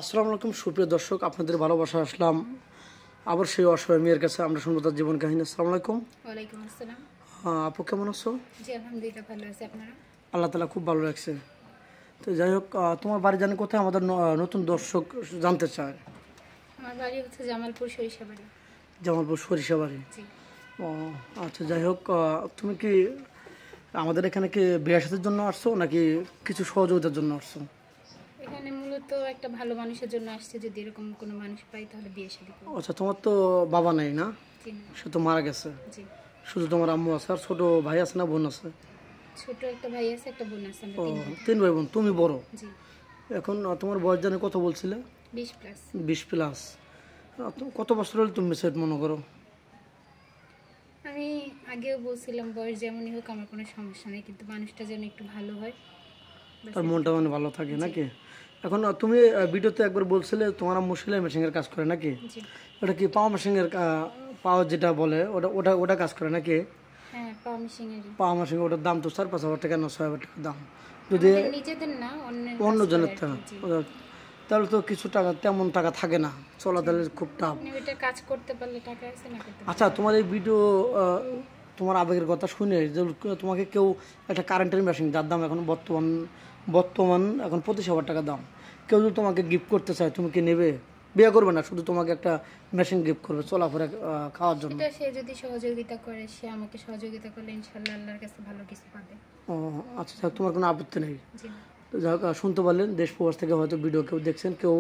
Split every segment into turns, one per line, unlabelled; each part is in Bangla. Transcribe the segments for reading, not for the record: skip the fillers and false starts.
আসসালামু আলাইকুম সুপ্রিয় দর্শক, আপনাদের ভালোবাসা আসলাম আবার সেই অসহায় মেয়ের কাছে। আমরা শুনবো তার জীবন কাহিনী। আসসালামু আলাইকুম।
ওয়ালাইকুম আসসালাম।
আপু কেমন আছো?
জি আলহামদুলিল্লাহ ভালো আছি। আপনারা?
আল্লাহ তাআলা খুব ভালো রাখছে। তো যাই হোক, তোমার বাড়ি জানি কোথায়? আমাদের নতুন দর্শক জানতে চায়।
আমার বাড়ি হচ্ছে জামালপুর সরিষাবাড়ি।
জামালপুর সরিষাবাড়ি।
জি।
ও আচ্ছা, যাই হোক, তুমি কি আমাদের এখানে কি বিয়ে সাথের জন্য আসছো নাকি কিছু সহযোগিতার জন্য আসছো?
এখানে মূলত একটা ভালো মানুষের জন্য আসছে, যদি এরকম কোনো মানুষ পাই তাহলে বিয়ে শাদী করব।
আচ্ছা, তোমার তো বাবা নাই না?
জি না।
সে তো মারা গেছে।
জি।
শুধু তোমার আম্মু আছে, আর ছোট ভাই আছে না বোন আছে?
ছোট একটা ভাই আছে, একটা বোন আছে, আমরা
ও,
3 ভাই।
3 ভাই বোন, তুমি বড়।
জি।
এখন তোমার বয়স জানি কত বলছিলে?
20 প্লাস।
20 প্লাস। কত বছর হলে তুমি সেট মনে করো?
আমি আগেও বলছিলাম বয়স যেমনই হোক আমার কোনো সমস্যা নেই, কিন্তু মানুষটা যেন একটু ভালো হয়।
তার মনটা মানে ভালো থাকে নাকি? এখন তুমি ভিডিওতে একবার বলছিলে তোমার আম্মু সেলাই মেশিনের কাজ করে নাকি?
জি।
ওটা কি পাওয়া মেশিনের পাওয়া যেটা বলে ওটা ওটা ওটা কাজ করে নাকি?
হ্যাঁ, পাওয়া মেশিনেরই।
পাওয়া মেশিন, ওটার দাম তো 4-5 হাজার টাকা না 6 হাজার টাকা দাম। যদি
আমাদের নিজেদের না, অন্যের
অন্য
কাজ
জনের
করে
টাকা,
আর কি। জি।
তাহলে তো কিছু টাকা, তেমন টাকা থাকে না, চলা তাহলে খুব টাফ।
আপনি ওইটা কাজ করতে পারলে টাকা আছে, না করতে পারলে।
আচ্ছা, তোমার এই ভিডিও তোমার আবেগের কথা শুনে যে তোমাকে কেউ একটা কারেন্টের মেশিন, যার দাম এখন বর্তমান এখন 25,000 টাকা দাম, কেউ যদি তোমাকে গিফট করতে চায়, তুমি কি নেবে? বিয়ে করবে না, শুধু তোমাকে একটা মেশিন গিফট করবে চলাফেরা খাওয়ার জন্য।
এটা সে যদি সহযোগিতা করে, সে আমাকে সহযোগিতা করলে ইনশাআল্লাহ আল্লাহর কাছে ভালো কিছু পাবে।
ও আচ্ছা, যাক, তোমার কোনো আপত্তি নেই।
জি না।
তো যাই হোক, শুনতে পারলেন, দেশ প্রবাস থেকে হয়তো ভিডিও কেউ দেখছেন, কেউ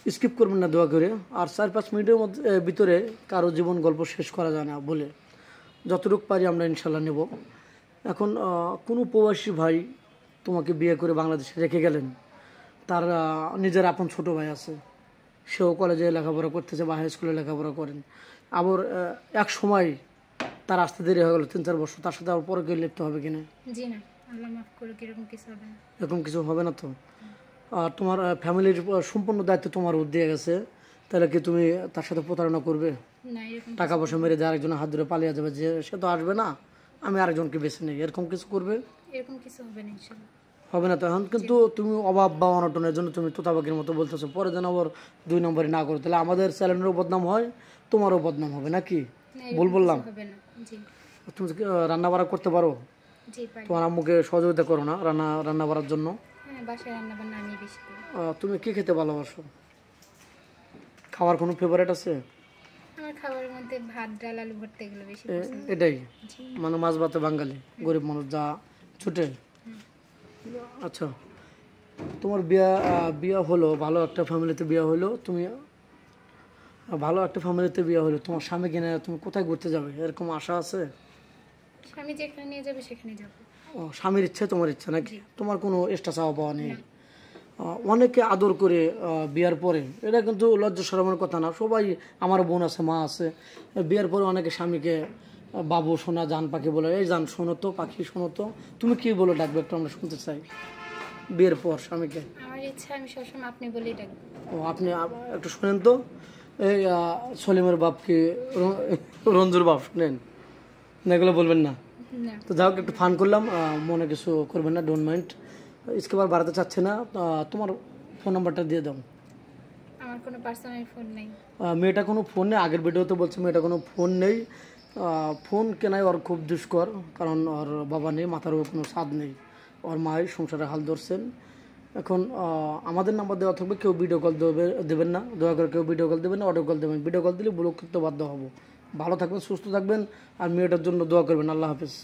স্কিপ করবেন না দোয়া করে। আর 4-5 মিনিটের মধ্যে ভিতরে কারো জীবন গল্প শেষ করা যায় না বলে যতটুকু পারি আমরা ইনশাল্লাহ নেব। এখন কোনো প্রবাসী ভাই তোমাকে বিয়ে করে বাংলাদেশে রেখে গেলেন, তার নিজের আপন ছোট ভাই আছে, সেও কলেজে লেখাপড়া করতেছে বা হাই স্কুলে লেখাপড়া করেন। আবার এক সময় তার আসতে দেরি হয়ে গেল 3-4 বছর, তার সাথে আবার পরে কেউ লিপ্ত হবে কিনা?
জি না, আল্লাহ মাফ করুক, এরকম কিছু হবে না।
এরকম কিছু হবে না তো? আর তোমার ফ্যামিলির সম্পূর্ণ দায়িত্ব তোমার উপর দিয়ে গেছে, তাহলে কি তুমি তার সাথে প্রতারণা করবে?
না, এরকম
টাকা পয়সা মেরে দিয়ে আরেকজনের হাত ধরে পালিয়ে যাবে, যে সে তো আসবে না, আমি আরেকজনকে বেছে নিই, এরকম কিছু করবে?
এরকম কিছু হবে না ইনশাআল্লাহ।
হবে না তো? এখন কিন্তু তুমি অভাব বা অনটনের জন্য তুমি তোতাবাকির মতো বলতেছো, পরে যেন আবার 2 নম্বরে না করো, তাহলে আমাদের চ্যানেলেরও বদনাম হয়, তোমারও বদনাম হবে নাকি?
না,
ভুল
এরকম
বললাম?
কিছু হবে না। জি।
তুমি কি রান্না বাড়া করতে পারো?
জি পারি।
তোমার আম্মুকে সহযোগিতা করো না রান্না বাড়ার জন্য?
হ্যাঁ, বাসায় রান্না বান্না আমি বেশি করি।
তুমি কি খেতে ভালোবাসো? খাওয়ার কোনো ফেভারিট আছে?
আমার খাবারের মধ্যে ভাত, ডাল, আলু ভর্তা এগুলো বেশি পছন্দ।
এটাই
জি।
মানে মাছ ভাতে বাঙালি গরিব মানুষ যা ছুটে। আচ্ছা, তোমার বিয়া হলো, ভালো একটা ফ্যামিলিতে বিয়া হলো, তুমি ভালো একটা ফ্যামিলিতে বিয়া হলো, তোমার স্বামী কিনে তুমি কোথায় ঘুরতে যাবে এরকম আশা আছে?
স্বামী যেখানে নিয়ে যাবে সেখানে যাব।
ও, স্বামীর ইচ্ছে তোমার ইচ্ছা নাকি?
জি।
তোমার কোনো এক্সট্রা চাওয়া পাওয়া নেই?
না।
অনেকে আদর করে বিয়ার পরে, এটা কিন্তু লজ্জা শরমের কথা না, সবাই, আমার বোন আছে, মা আছে, বিয়ার পরে অনেকে স্বামীকে বাবু, সোনা, জান পাখি বলে, এই জান শোনো তো, পাখি শোনো তো, তুমি কি বলে ডাকবে একটু আমরা শুনতে চাই বিয়ের পর স্বামীকে?
আমার ইচ্ছা আমি সবসময় আপনি বলেই ডাকবো।
ও, আপনি একটু শোনেন তো, এই সলিমের বাপ কি রঞ্জুর বাপ, শুনেন না, এগুলো বলবেন না।
না।
তো যাই হোক, একটু ফান করলাম, মনে কিছু করবেন না, ডোন্ট মাইন্ড। इसके बाद বাড়াতে চাচ্ছে না, তোমার ফোন নাম্বারটা দিয়ে দাও।
আমার কোনো পার্সোনাল ফোন নাই।
মেয়েটা কোনো ফোন নেই, আগের ভিডিওতে বলছে মেয়েটা কোনো ফোন নেই। ফোন কেনাই ওর খুব দুষ্কর, কারণ ওর বাবা নেই, মাথার উপর কোনো ছাদ নেই, ওর মাই সংসারে হাল ধরছেন। এখন আমাদের নাম্বার দেওয়া থাকবে, কেউ ভিডিও কল দেবেন না, দয়া করে কেউ ভিডিও কল দেবেন না, অডিও কল দেবেন। ভিডিও কল দিলে ব্লক করতে বাধ্য হবো। ভালো থাকবেন, সুস্থ থাকবেন, আর মেয়েটার জন্য দোয়া করবেন। আল্লাহ হাফেজ।